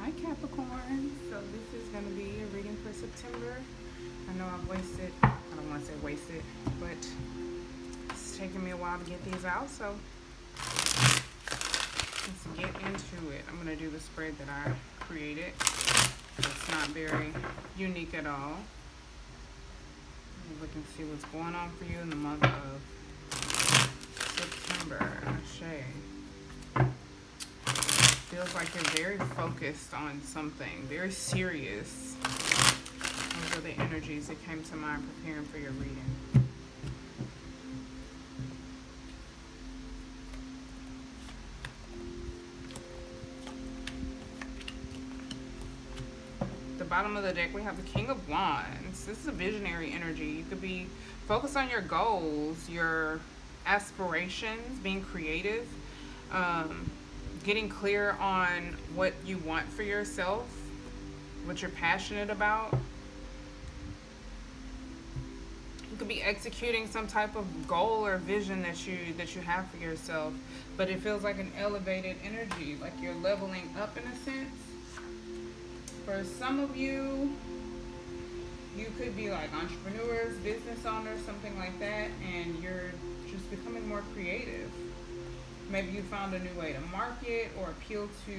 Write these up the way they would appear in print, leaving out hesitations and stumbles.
Hi Capricorn. So this is going to be a reading for September. I know I've wasted, I don't want to say wasted, but it's taking me a while to get these out. So let's get into it. I'm going to do the spread that I created. It's not very unique at all. We can see what's going on for you in the month of September. Shay. Feels like you're very focused on something, very serious. Those are the energies that came to mind preparing for your reading. The bottom of the deck, we have the King of Wands. This is a visionary energy. You could be focused on your goals, your aspirations, being creative, getting clear on what you want for yourself, what you're passionate about. You could be executing some type of goal or vision that you have for yourself, but it feels like an elevated energy, like you're leveling up in a sense. For some of you, you could be like entrepreneurs, business owners, something like that, and you're just becoming more creative. Maybe you found a new way to market or appeal to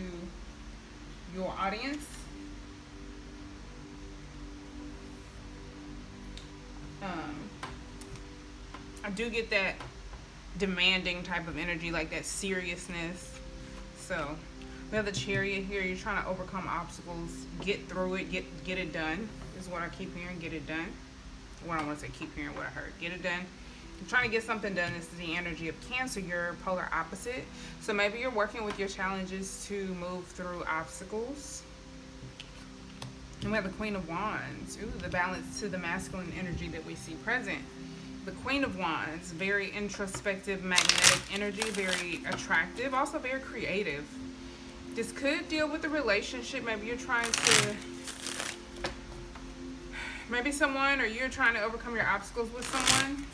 your audience. I do get that demanding type of energy, like that seriousness. So we have the Chariot here. You're trying to overcome obstacles, get through it, get it done, is what I keep hearing. Get it done. What I want to say, keep hearing what I heard. Get it done. I'm trying to get something done. This is the energy of Cancer, your polar opposite. So maybe you're working with your challenges to move through obstacles. And we have the Queen of Wands. Ooh, the balance to the masculine energy that we see present. The Queen of Wands, very introspective, magnetic energy, very attractive, also very creative. This could deal with the relationship. Maybe you're trying to, maybe someone or you're trying to overcome your obstacles with someone.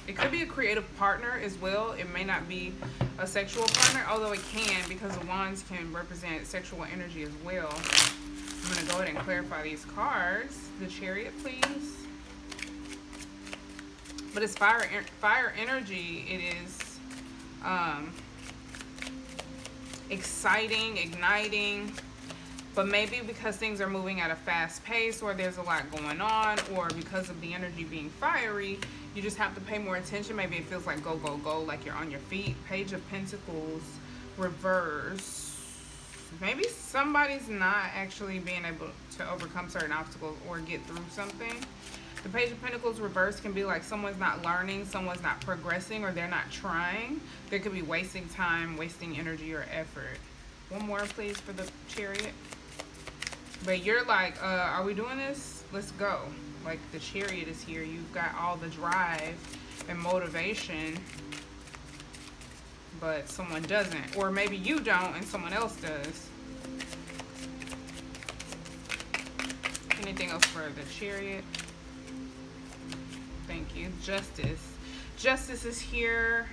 It could be a creative partner as well. It may not be a sexual partner, although it can, because the wands can represent sexual energy as well. I'm going to go ahead and clarify these cards. The Chariot, please. But it's fire energy. It is exciting, igniting. But maybe because things are moving at a fast pace, or there's a lot going on, or because of the energy being fiery, you just have to pay more attention. Maybe it feels like go, go, go, like you're on your feet. Page of Pentacles, reverse. Maybe somebody's not actually being able to overcome certain obstacles or get through something. The Page of Pentacles reverse can be like someone's not learning, someone's not progressing, or they're not trying. They could be wasting time, wasting energy or effort. One more, please, for the Chariot. But you're like, are we doing this? Let's go. Like the Chariot is here. You've got all the drive and motivation, but someone doesn't. Or maybe you don't and someone else does. Anything else for the Chariot? Thank you. Justice. Justice is here.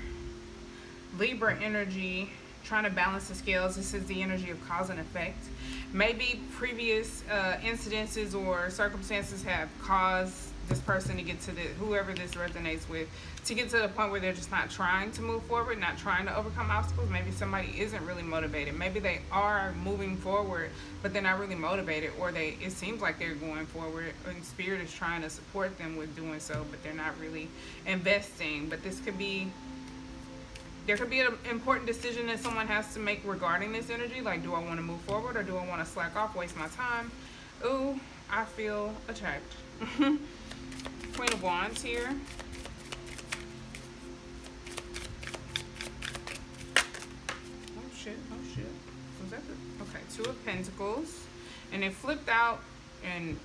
Libra energy, trying to balance the scales. This is the energy of cause and effect. Maybe previous incidences or circumstances have caused this person to get to whoever this resonates with, to get to the point where they're just not trying to move forward, not trying to overcome obstacles. Maybe somebody isn't really motivated. Maybe they are moving forward, but they're not really motivated, or it seems like they're going forward and spirit is trying to support them with doing so, but they're not really investing. But this could be, there could be an important decision that someone has to make regarding this energy. Like, do I want to move forward or do I want to slack off, waste my time? Ooh, I feel attacked. Queen of Wands here. Oh shit, oh shit. Was that the, okay, Two of Pentacles. And it flipped out and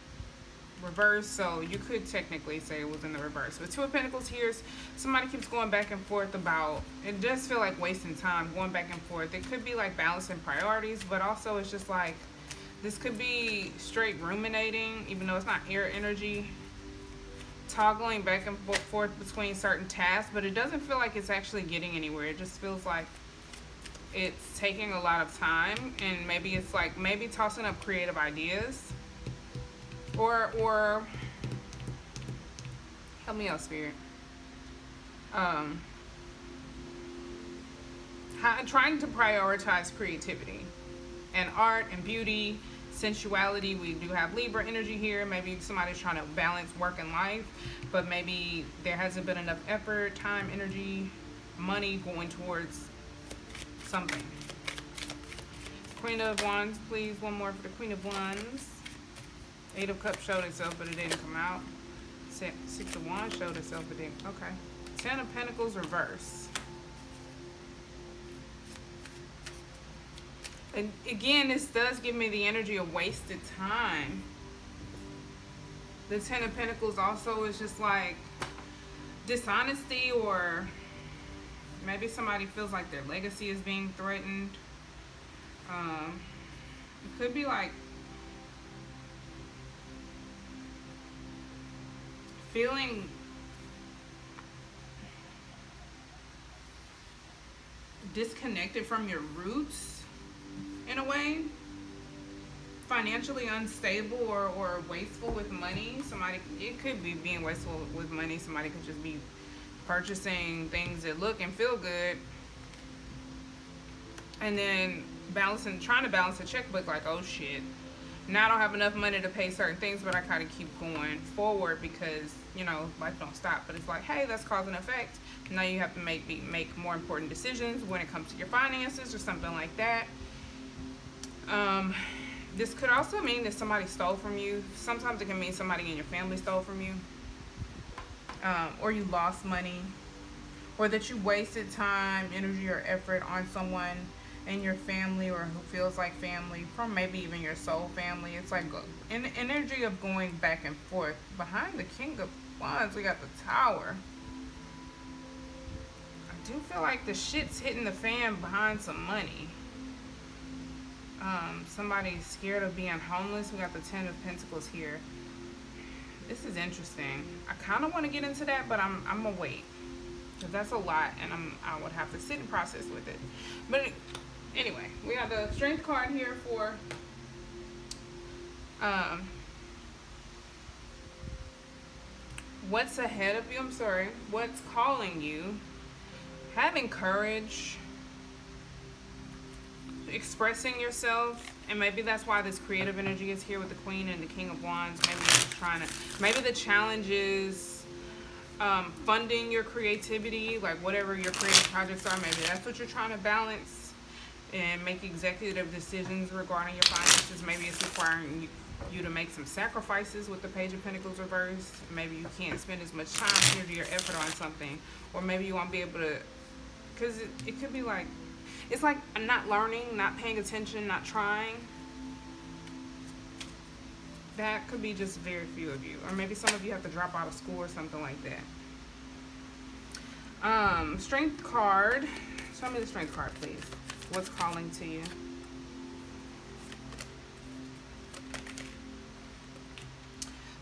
reverse, so you could technically say it was in the reverse. But Two of Pentacles here, somebody keeps going back and forth about, it does feel like wasting time, going back and forth. It could be like balancing priorities, but also it's just like, this could be straight ruminating, even though it's not air energy, toggling back and forth between certain tasks, but it doesn't feel like it's actually getting anywhere. It just feels like it's taking a lot of time, and maybe it's like maybe tossing up creative ideas, or help me out, Spirit. Trying to prioritize creativity and art and beauty, sensuality. We do have Libra energy here. Maybe somebody's trying to balance work and life, but maybe there hasn't been enough effort, time, energy, money going towards something. Queen of Wands, please. One more for the Queen of Wands. Eight of Cups showed itself, but it didn't come out. Six of Wands showed itself, but didn't. Okay. Ten of Pentacles reverse. And again, this does give me the energy of wasted time. The Ten of Pentacles also is just like dishonesty, or maybe somebody feels like their legacy is being threatened. It could be like feeling disconnected from your roots in a way, financially unstable, or wasteful with money. Somebody, it could be being wasteful with money. Somebody could just be purchasing things that look and feel good, and then trying to balance a checkbook, like, oh shit, now I don't have enough money to pay certain things, but I kind of keep going forward because, you know, life don't stop. But it's like, hey, that's cause and effect. Now you have to make more important decisions when it comes to your finances or something like that. This could also mean that somebody stole from you. Sometimes it can mean somebody in your family stole from you, or you lost money, or that you wasted time, energy, or effort on someone in your family, or who feels like family, from maybe even your soul family. It's like an energy of going back and forth. Behind the King of Wands, we got the Tower. I do feel like the shit's hitting the fan behind some money. Somebody's scared of being homeless. We got the Ten of Pentacles here. This is interesting. I kind of want to get into that, but I'm gonna wait, because that's a lot, and I would have to sit and process with it. But anyway, we got the Strength card here for what's ahead of you. What's calling you. Having courage, expressing yourself, and maybe that's why this creative energy is here with the Queen and the King of Wands. Maybe the challenge is funding your creativity, like whatever your creative projects are. Maybe that's what you're trying to balance and make executive decisions regarding your finances. Maybe it's requiring you to make some sacrifices with the Page of Pentacles reversed. Maybe you can't spend as much time, energy, or effort on something, or maybe you won't be able to, because it could be like, it's like not learning, not paying attention, not trying. That could be just very few of you. Or maybe some of you have to drop out of school or something like that. Strength card. Show me the Strength card, please. What's calling to you?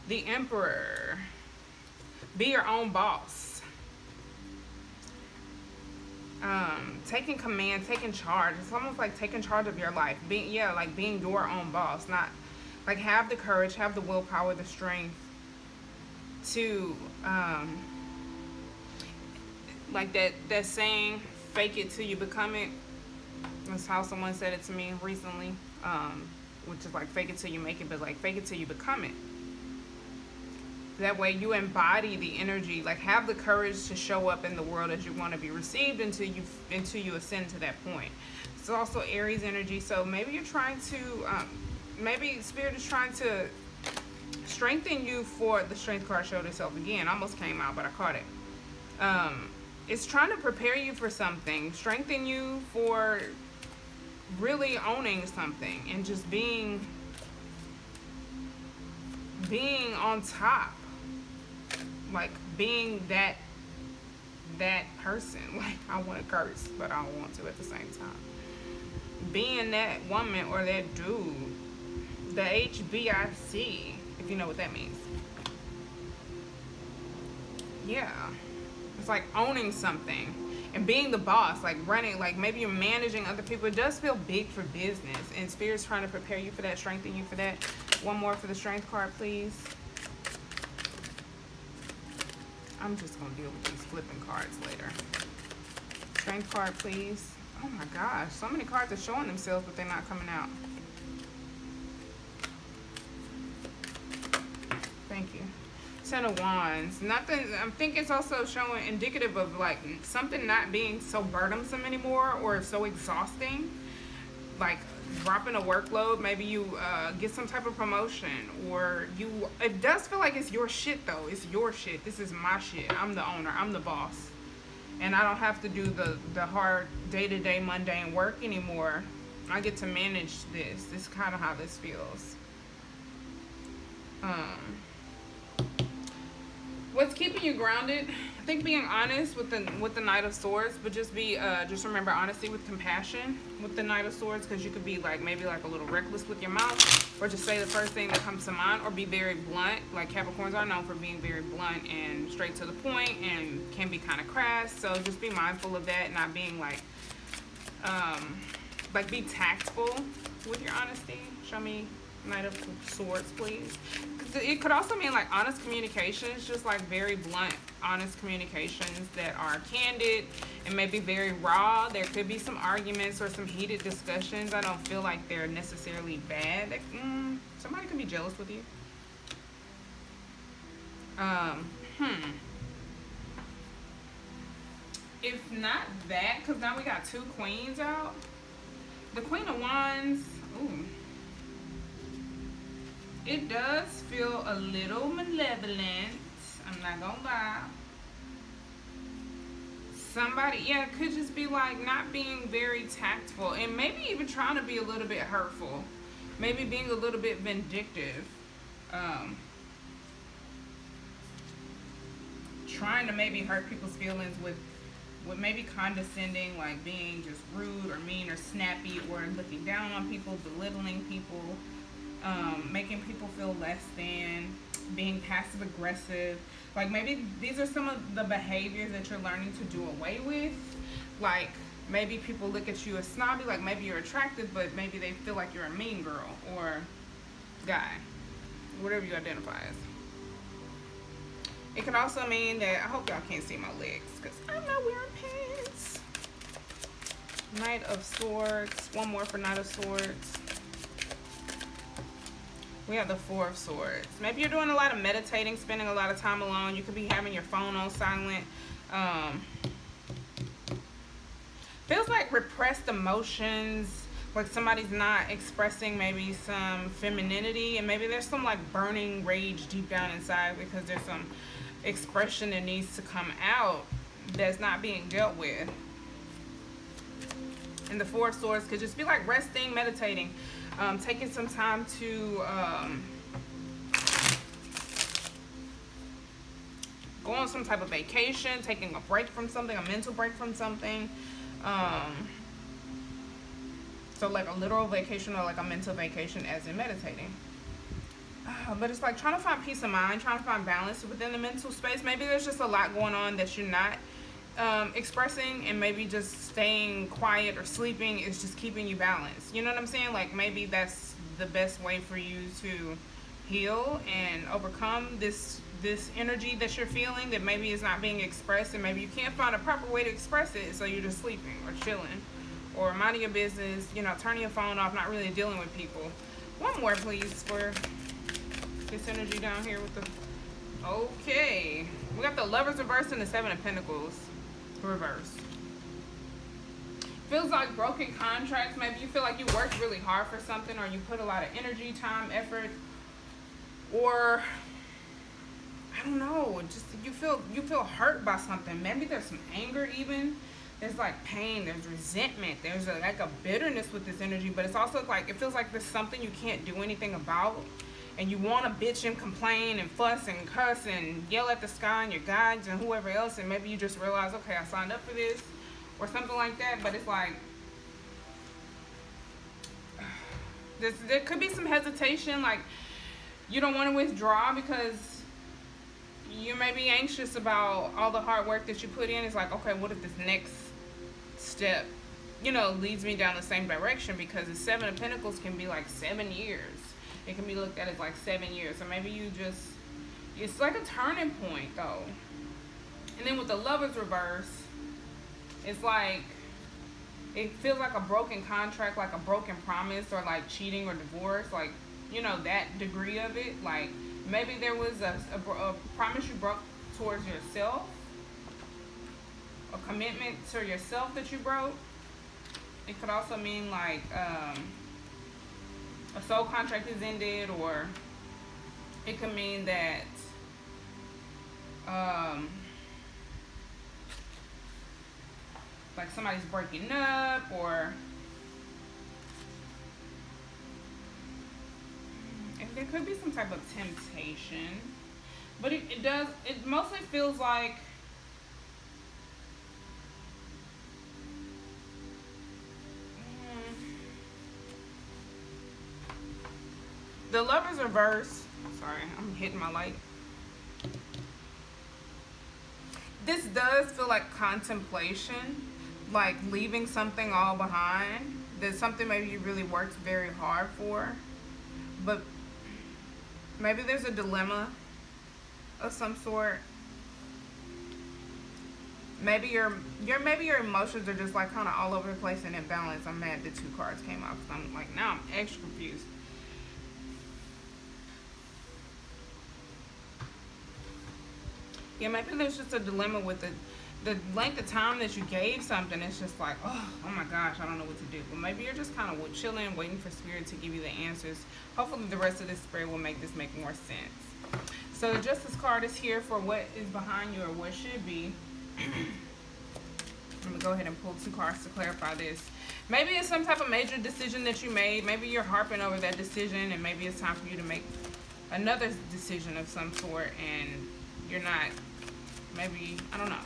The Emperor. Be your own boss. Taking command, taking charge. It's almost like taking charge of your life. Being your own boss. Not like, have the courage, have the willpower, the strength to like that saying, fake it till you become it. That's how someone said it to me recently. Which is like, fake it till you make it, but like, fake it till you become it. That way you embody the energy, like have the courage to show up in the world as you want to be received until you ascend to that point. It's also Aries energy, so maybe you're trying to, maybe Spirit is trying to strengthen you for the Strength card showed itself again. Almost came out, but I caught it. It's trying to prepare you for something, strengthen you for really owning something and just being on top. Like being that person. Like, I want to curse, but I don't want to at the same time. Being that woman or that dude. The HBIC, if you know what that means. Yeah. It's like owning something. and being the boss, like running, like maybe you're managing other people. It does feel big for business, and Spirit's trying to prepare you for that, strengthen you for that. One more for the Strength card, please. I'm just going to deal with these flipping cards later. Strength card, please. Oh my gosh, so many cards are showing themselves, but they're not coming out. Thank you. Ten of Wands. Nothing. I think it's also showing indicative of like something not being so burdensome anymore or so exhausting. Like dropping a workload. Maybe you get some type of promotion, or you. It does feel like it's your shit though. It's your shit. This is my shit. I'm the owner. I'm the boss, and I don't have to do the hard day-to-day mundane work anymore. I get to manage this. This is kind of how this feels. What's keeping you grounded? I think being honest with the Knight of Swords, but just remember honesty with compassion with the Knight of Swords, because you could be like maybe like a little reckless with your mouth, or just say the first thing that comes to mind, or be very blunt. Like Capricorns are known for being very blunt and straight to the point, and can be kind of crass. So just be mindful of that, not being like be tactful with your honesty. Show me Knight of Swords, please. It could also mean like honest communications, just like very blunt, honest communications that are candid and maybe very raw. There could be some arguments or some heated discussions. I don't feel like they're necessarily bad. Like, somebody could be jealous with you. If not that, because now we got two queens out. The Queen of Wands, ooh. It does feel a little malevolent. I'm not gonna lie. Somebody, yeah, it could just be like not being very tactful, and maybe even trying to be a little bit hurtful. Maybe being a little bit vindictive. Trying to maybe hurt people's feelings with maybe condescending, like being just rude or mean or snappy, or looking down on people, belittling people. Making people feel less than, being passive aggressive. Like maybe these are some of the behaviors that you're learning to do away with. Like maybe people look at you as snobby, like maybe you're attractive, but maybe they feel like you're a mean girl or guy, whatever you identify as. It can also mean that, I hope y'all can't see my legs because I'm not wearing pants. Knight of Swords. One more for Knight of Swords. We have the Four of Swords. Maybe you're doing a lot of meditating, spending a lot of time alone. You could be having your phone on silent. Feels like repressed emotions, like somebody's not expressing maybe some femininity, and maybe there's some like burning rage deep down inside because there's some expression that needs to come out that's not being dealt with. And the Four of Swords could just be like resting, meditating. Taking some time to go on some type of vacation, taking a break from something, a mental break from something. So like a literal vacation or like a mental vacation as in meditating. But it's like trying to find peace of mind, trying to find balance within the mental space. Maybe there's just a lot going on that you're not expressing, and maybe just staying quiet or sleeping is just keeping you balanced. You know what I'm saying? Like maybe that's the best way for you to heal and overcome this energy that you're feeling that maybe is not being expressed, and maybe you can't find a proper way to express it, so you're just sleeping or chilling or minding your business, you know, turning your phone off, not really dealing with people. One more please for this energy down here with the, okay, we got the Lovers reverse and the Seven of Pentacles reverse. Feels like broken contracts. Maybe you feel like you worked really hard for something, or you put a lot of energy, time, effort, or I don't know, just you feel hurt by something. Maybe there's some anger even. There's like pain, there's resentment, there's like a bitterness with this energy, but it's also like it feels like there's something you can't do anything about. And you want to bitch and complain and fuss and cuss and yell at the sky and your guides and whoever else, and maybe you just realize, okay, I signed up for this or something like that. But it's like there could be some hesitation, like you don't want to withdraw because you may be anxious about all the hard work that you put in. It's like, okay, what if this next step, you know, leads me down the same direction? Because the Seven of Pentacles can be like 7 years. It can be looked at as like 7 years. So maybe you just, it's like a turning point though. And then with the Lovers reverse, it's like, it feels like a broken contract, like a broken promise, or like cheating or divorce, like, you know, that degree of it. Like maybe there was a promise you broke towards yourself, a commitment to yourself that you broke. It could also mean like a soul contract is ended, or it could mean that like somebody's breaking up, or and there could be some type of temptation. But it mostly feels like the Lovers reverse. Sorry, I'm hitting my light. This does feel like contemplation, like leaving something all behind. There's something maybe you really worked very hard for, but maybe there's a dilemma of some sort. Maybe your emotions are just like kind of all over the place and imbalanced. I'm mad the 2 cards came out because I'm like, now I'm extra confused. Yeah, maybe there's just a dilemma with the length of time that you gave something. It's just like, oh my gosh, I don't know what to do. But maybe you're just kind of chilling, waiting for Spirit to give you the answers. Hopefully the rest of this spread will make this make more sense. So the Justice card is here for what is behind you, or what should be. I'm going to go ahead and pull 2 cards to clarify this. Maybe it's some type of major decision that you made. Maybe you're harping over that decision, and maybe it's time for you to make another decision of some sort, and you're not. Maybe, I don't know.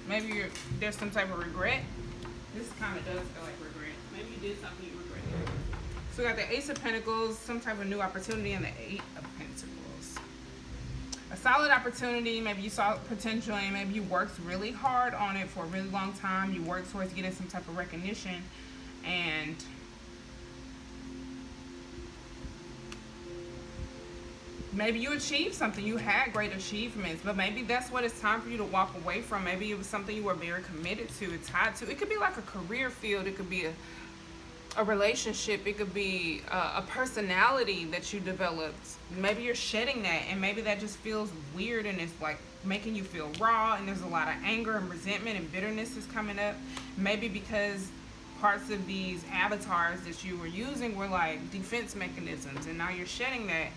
Maybe there's some type of regret. This kind of does feel like regret. Maybe you did something you regret. So we got the Ace of Pentacles, some type of new opportunity, and the 8 of Pentacles. A solid opportunity. Maybe you saw potential, and maybe you worked really hard on it for a really long time. You worked towards getting some type of recognition, and maybe you achieved something. You had great achievements, but maybe that's what it's time for you to walk away from. Maybe it was something you were very committed to, tied to. It could be like a career field. It could be a relationship. It could be a personality that you developed. Maybe you're shedding that, and maybe that just feels weird, and it's like making you feel raw, and there's a lot of anger and resentment and bitterness is coming up. Maybe because parts of these avatars that you were using were like defense mechanisms, and now you're shedding that.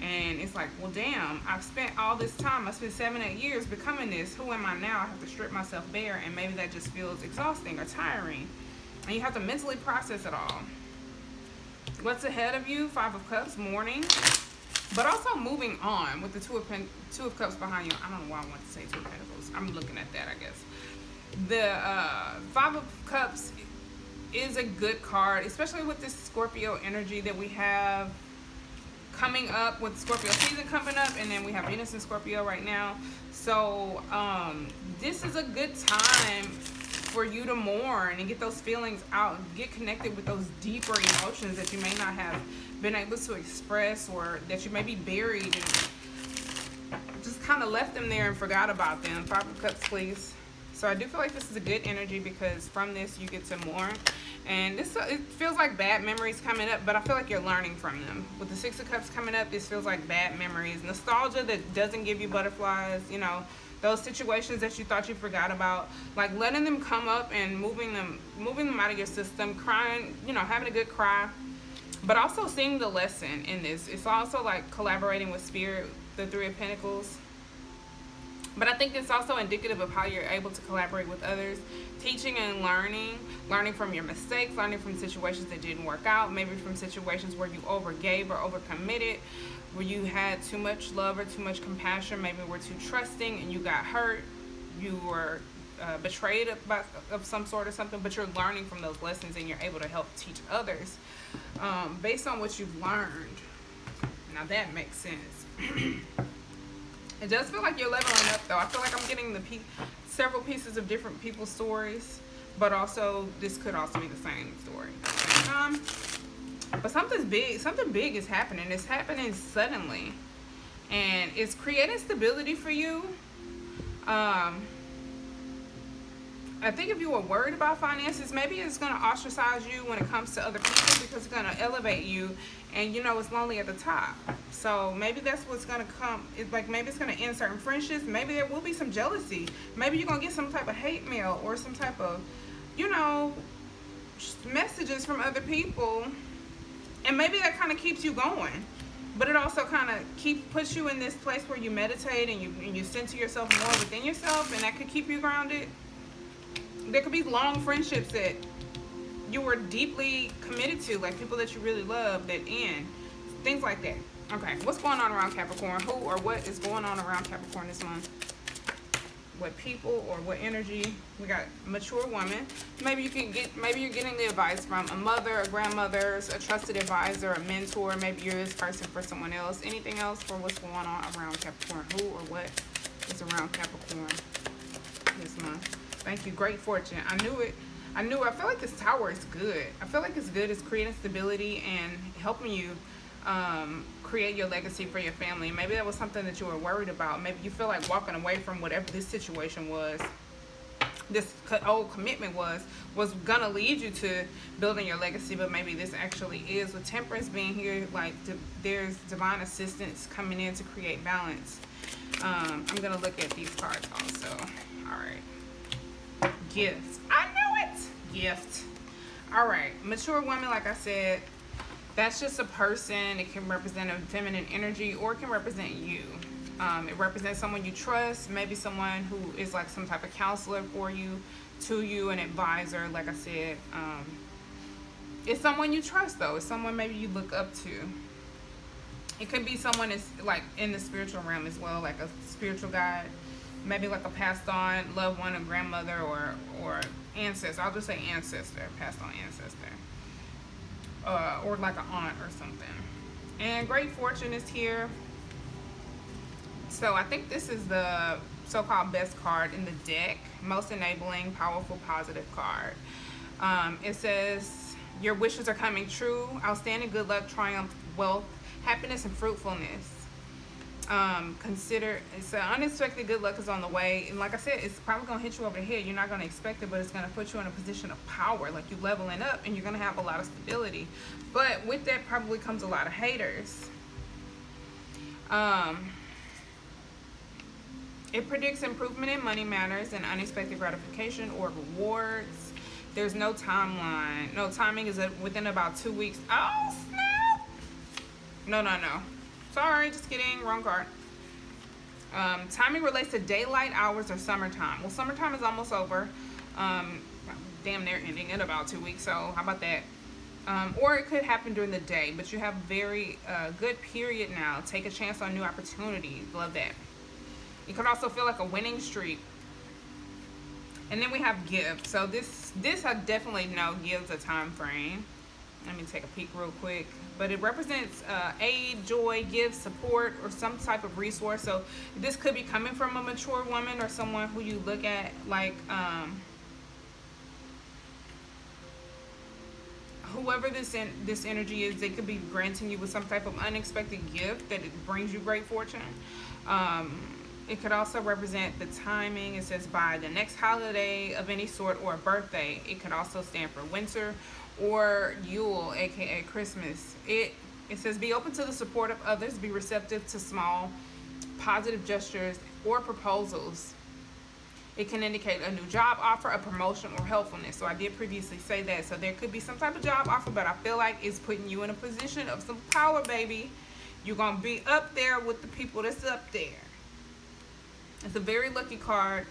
And it's like, well, damn, I've spent all this time. I spent 7-8 years becoming this. Who am I now? I have to strip myself bare, and maybe that just feels exhausting or tiring. And you have to mentally process it all. What's ahead of you? 5 of Cups, mourning. But also moving on with the Two of Cups behind you. I don't know why I want to say 2 of Pentacles. I'm looking at that, I guess. The 5 of Cups is a good card, especially with this Scorpio energy that we have coming up, with Scorpio season coming up, and then we have Venus in Scorpio right now. So this is a good time for you to mourn and get those feelings out, get connected with those deeper emotions that you may not have been able to express, or that you may be buried and just kind of left them there and forgot about them. 5 of Cups, please. So I do feel like this is a good energy, because from this you get to mourn. And this, it feels like bad memories coming up, but I feel like you're learning from them. With the 6 of Cups coming up, this feels like bad memories. Nostalgia that doesn't give you butterflies, you know, those situations that you thought you forgot about. Like letting them come up and moving them out of your system, crying, you know, having a good cry. But also seeing the lesson in this. It's also like collaborating with Spirit, the 3 of Pentacles. But I think it's also indicative of how you're able to collaborate with others, teaching and learning from your mistakes, learning from situations that didn't work out, maybe from situations where you overgave or overcommitted, where you had too much love or too much compassion, maybe were too trusting and you got hurt, you were betrayed of some sort or something, but you're learning from those lessons and you're able to help teach others based on what you've learned. Now that makes sense. It does feel like you're leveling up, though. I feel like I'm getting the several pieces of different people's stories, but also this could also be the same story. But something big is happening. It's happening suddenly, and it's creating stability for you. I think if you were worried about finances, maybe it's going to ostracize you when it comes to other people, because it's going to elevate you, and you know it's lonely at the top. So maybe that's what's going to come. It's like maybe it's going to end certain friendships. Maybe there will be some jealousy. Maybe you're going to get some type of hate mail or some type of, you know, messages from other people, and maybe that kind of keeps you going. But it also kind of puts you in this place where you meditate and you center yourself more within yourself, and that could keep you grounded. There could be long friendships that you were deeply committed to, like people that you really love, that end. Things like that. Okay, what's going on around Capricorn? Who or what is going on around Capricorn this month? What people or what energy? We got mature woman. Maybe you're getting the advice from a mother, a grandmother, a trusted advisor, a mentor. Maybe you're this person for someone else. Anything else for what's going on around Capricorn? Who or what is around Capricorn this month? Thank you. Great fortune. I knew it. I feel like this tower is good. I feel like it's good. It's creating stability and helping you create your legacy for your family. Maybe that was something that you were worried about. Maybe you feel like walking away from whatever this situation was, this old commitment was gonna lead you to building your legacy. But maybe this actually is, with Temperance being here, like there's divine assistance coming in to create balance. I'm gonna look at these cards also. All right. Gift. I knew it. Gift. All right. Mature woman, like I said, that's just a person. It can represent a feminine energy, or it can represent you. It represents someone you trust, maybe someone who is like some type of counselor for you, to you, an advisor. Like I said, it's someone you trust, though. It's someone maybe you look up to. It could be someone that's like in the spiritual realm as well, like a spiritual guide. Maybe like a passed on loved one, a grandmother, or ancestor. I'll just say ancestor, passed on ancestor. Or like an aunt or something. And great fortune is here. So I think this is the so-called best card in the deck. Most enabling, powerful, positive card. It says, your wishes are coming true. Outstanding good luck, triumph, wealth, happiness, and fruitfulness. It's unexpected good luck is on the way, and like I said, it's probably gonna hit you over the head. You're not gonna expect it, but it's gonna put you in a position of power, like you leveling up, and you're gonna have a lot of stability. But with that probably comes a lot of haters. It predicts improvement in money matters and unexpected gratification or rewards. There's no timeline. No, timing is within about 2 weeks. Oh snap! No. Sorry, just kidding. Wrong card. Timing relates to daylight hours or summertime. Well, summertime is almost over. Damn, they're ending in about 2 weeks. So how about that? Or it could happen during the day, but you have a very good period now. Take a chance on new opportunities. Love that. You could also feel like a winning streak. And then we have give. So this I definitely know gives a time frame. Let me take a peek real quick. But it represents aid, joy, gift, support, or some type of resource. So this could be coming from a mature woman or someone who you look at like whoever this energy is. They could be granting you with some type of unexpected gift that it brings you great fortune. It could also represent the timing. It says by the next holiday of any sort or a birthday. It could also stand for winter or Yule, aka Christmas. It says be open to the support of others, be receptive to small positive gestures or proposals. It can indicate a new job offer, a promotion, or helpfulness. So I did previously say that. So there could be some type of job offer, but I feel like it's putting you in a position of some power, baby. You're going to be up there with the people that's up there. It's a very lucky card.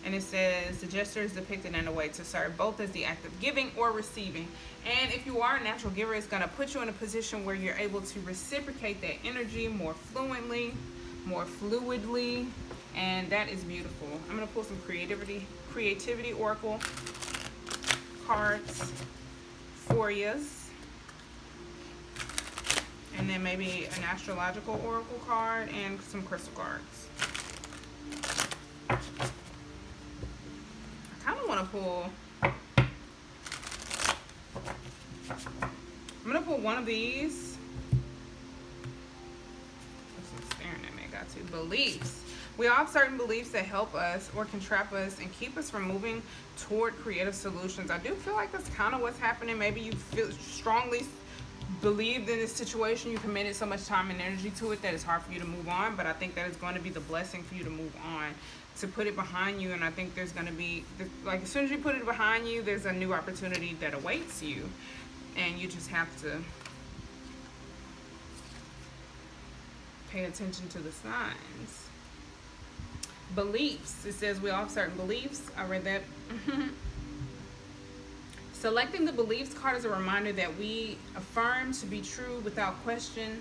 And it says the gesture is depicted in a way to serve both as the act of giving or receiving. And if you are a natural giver, it's going to put you in a position where you're able to reciprocate that energy more fluently, more fluidly. And that is beautiful. I'm going to pull some creativity oracle cards for you. And then maybe an astrological oracle card and some crystal cards. I kind of want to pull. I'm going to pull one of these. This is staring at me. I got to. Beliefs. We all have certain beliefs that help us or can trap us and keep us from moving toward creative solutions. I do feel like that's kind of what's happening. Maybe you feel strongly believed in this situation. You committed so much time and energy to it that it's hard for you to move on. But I think that it's going to be the blessing for you to move on, to put it behind you. And I think there's going to be, like, as soon as you put it behind you, there's a new opportunity that awaits you. And you just have to pay attention to the signs. Beliefs. It says we all have certain beliefs. I read that. Selecting the beliefs card is a reminder that we affirm to be true without question.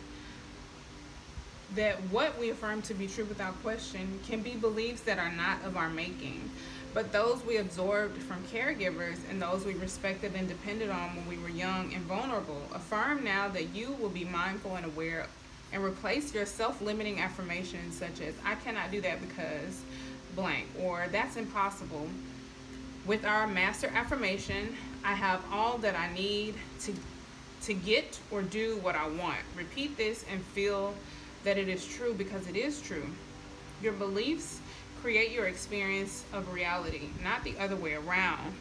That what we affirm to be true without question can be beliefs that are not of our making, but those we absorbed from caregivers and those we respected and depended on when we were young and vulnerable. Affirm now that you will be mindful and aware, and replace your self-limiting affirmations such as, I cannot do that because blank, or that's impossible, with our master affirmation, I have all that I need to get or do what I want. Repeat this and feel that it is true, because it is true. Your beliefs create your experience of reality, not the other way around.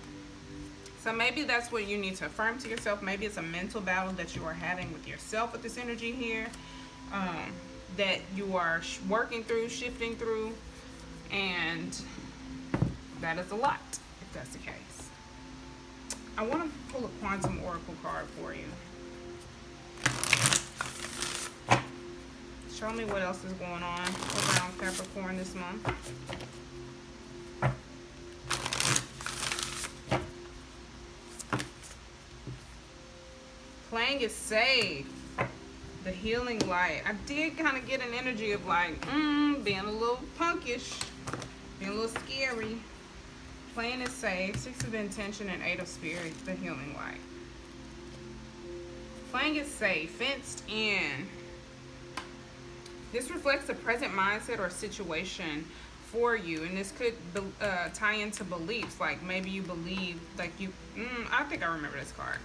So maybe that's what you need to affirm to yourself. Maybe it's a mental battle that you are having with yourself with this energy here, that you are working through, shifting through, and that is a lot, if that's the case. I want to pull a quantum oracle card for you. Show me what else is going on around Capricorn this month. Playing it safe. The healing light. I did kind of get an energy of like, being a little punkish, being a little scary. Playing it safe. 6 of intention and 8 of spirit. The healing light. Playing it safe. Fenced in. This reflects a present mindset or situation for you, and this could tie into beliefs. Like maybe you believe, like you. I think I remember this card,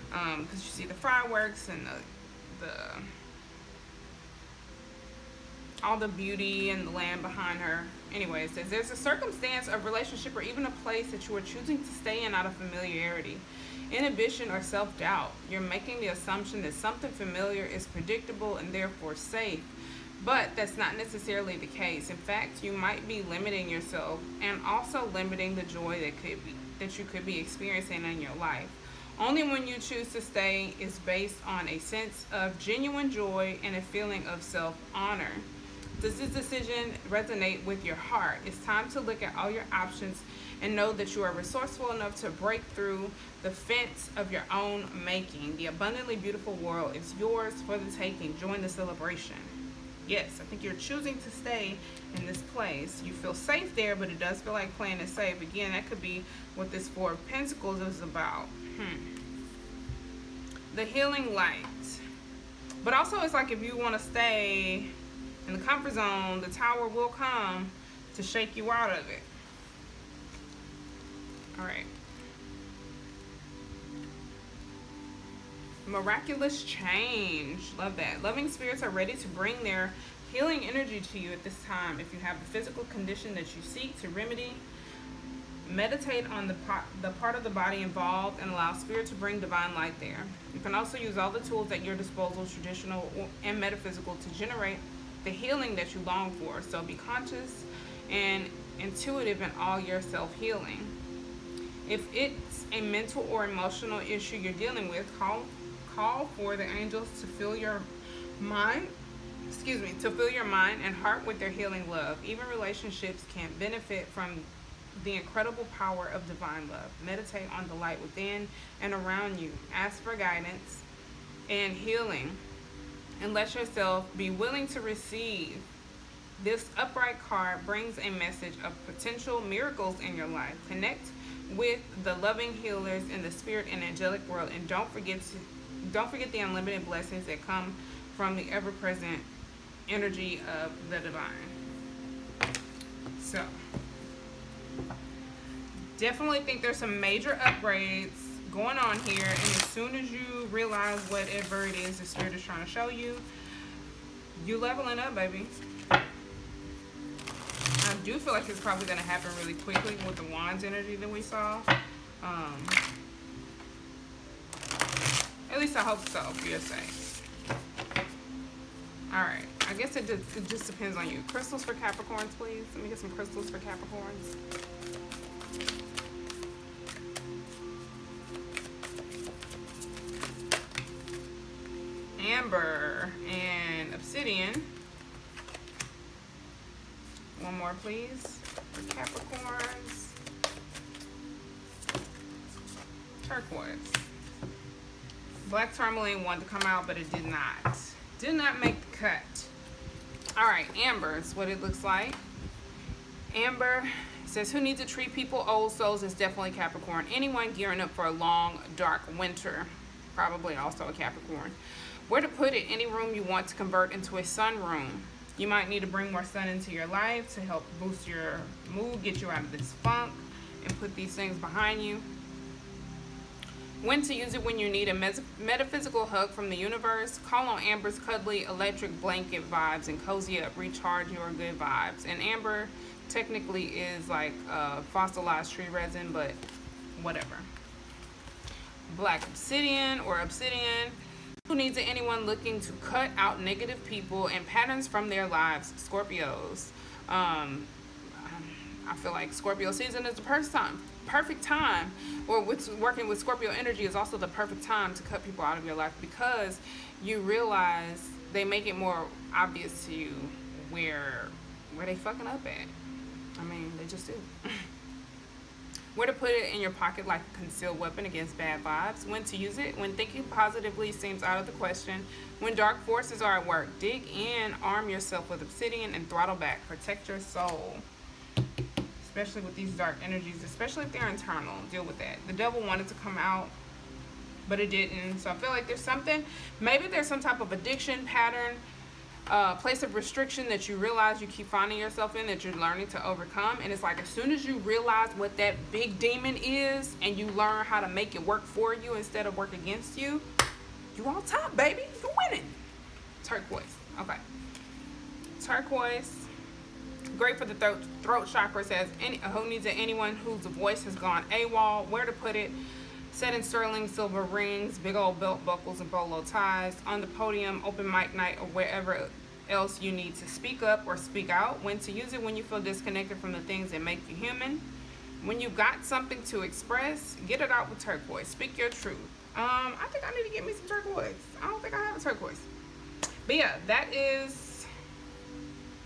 because you see the fireworks and the all the beauty and the land behind her. Anyway, it says there's a circumstance, a relationship, or even a place that you are choosing to stay in out of familiarity, inhibition, or self-doubt. You're making the assumption that something familiar is predictable and therefore safe. But that's not necessarily the case. In fact, you might be limiting yourself and also limiting the joy that you could be experiencing in your life. Only when you choose to stay is based on a sense of genuine joy and a feeling of self-honor. Does this decision resonate with your heart? It's time to look at all your options and know that you are resourceful enough to break through the fence of your own making. The abundantly beautiful world is yours for the taking. Join the celebration. Yes, I think you're choosing to stay in this place. You feel safe there, but it does feel like playing it safe. Again, that could be what this 4 of Pentacles is about. The healing light. But also it's like if you want to stay in the comfort zone, the tower will come to shake you out of it. All right. Miraculous change. Love that. Loving spirits are ready to bring their healing energy to you at this time. If you have a physical condition that you seek to remedy, meditate on the part of the body involved and allow spirit to bring divine light there. You can also use all the tools at your disposal, traditional and metaphysical, to generate the healing that you long for. So be conscious and intuitive in all your self-healing. If it's a mental or emotional issue you're dealing with, call for the angels to fill your mind, and heart with their healing love. Even relationships can benefit from the incredible power of divine love. Meditate on the light within and around you. Ask for guidance and healing, and let yourself be willing to receive. This upright card brings a message of potential miracles in your life. Connect with the loving healers in the spirit and angelic world, and don't forget the unlimited blessings that come from the ever-present energy of the divine. So definitely think there's some major upgrades going on here, and as soon as you realize whatever it is the spirit is trying to show you, you leveling up, baby. I do feel like it's probably going to happen really quickly with the Wands energy that we saw. At least I hope so, for your sake. Alright, I guess it just depends on you. Crystals for Capricorns, please. Let me get some crystals for Capricorns. Amber and obsidian. One more, please, for Capricorns. Turquoise. Black tourmaline wanted to come out, but it did not. Did not make the cut. All right, amber is what it looks like. Amber says, who needs to treat people? Old souls is definitely Capricorn. Anyone gearing up for a long, dark winter. Probably also a Capricorn. Where to put it? Any room you want to convert into a sun room. You might need to bring more sun into your life to help boost your mood, get you out of this funk, and put these things behind you. When to use it? When you need a metaphysical hug from the universe. Call on Amber's cuddly electric blanket vibes and cozy up, recharge your good vibes. And amber technically is like fossilized tree resin, but whatever. Black obsidian or obsidian. Who needs it? Anyone looking to cut out negative people and patterns from their lives. Scorpios. I feel like Scorpio season is the perfect time, or working with Scorpio energy is also the perfect time to cut people out of your life, because you realize they make it more obvious to you where they fucking up at. I mean, they just do. Where to put it? In your pocket like a concealed weapon against bad vibes. When to use it? When thinking positively seems out of the question. When dark forces are at work. Dig in, arm yourself with obsidian, and throttle back. Protect your soul. Especially with these dark energies, especially if they're internal. Deal with that. The devil wanted to come out, but it didn't. So I feel like there's something, maybe there's some type of addiction pattern, place of restriction that you realize you keep finding yourself in, that you're learning to overcome. And it's like, as soon as you realize what that big demon is and you learn how to make it work for you instead of work against you, you on top, baby. You're winning. Turquoise. Okay. Turquoise. Great for the throat chakra. Says, who needs it? Anyone whose voice has gone AWOL. Where to put it? Set in sterling silver rings, big old belt buckles, and bolo ties. On the podium, open mic night, or wherever else you need to speak up or speak out. When to use it? When you feel disconnected from the things that make you human. When you got something to express, get it out with turquoise. Speak your truth. I think I need to get me some turquoise. I don't think I have a turquoise. But yeah, that is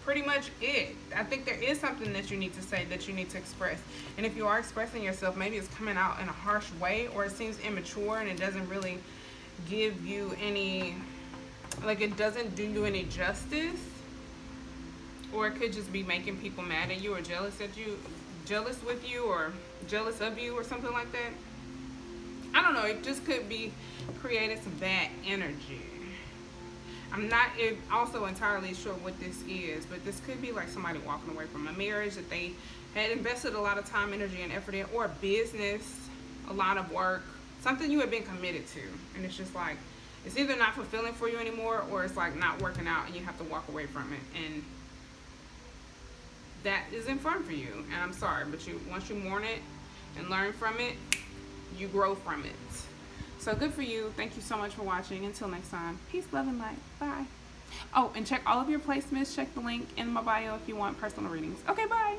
pretty much it. I think there is something that you need to say, that you need to express. And if you are expressing yourself, maybe it's coming out in a harsh way, or it seems immature and it doesn't really give you any, like, it doesn't do you any justice. Or it could just be making people mad at you, or jealous with you, or jealous of you, or something like that. I don't know. It just could be creating some bad energy. I'm not also entirely sure what this is, but this could be like somebody walking away from a marriage that they had invested a lot of time, energy, and effort in, or a business, a lot of work, something you had been committed to. And it's just like, it's either not fulfilling for you anymore, or it's like not working out and you have to walk away from it. And that isn't fun for you. And I'm sorry, but once you mourn it and learn from it, you grow from it. So good for you. Thank you so much for watching. Until next time, peace, love, and light. Bye. Oh, and check all of your placements. Check the link in my bio if you want personal readings. Okay, bye.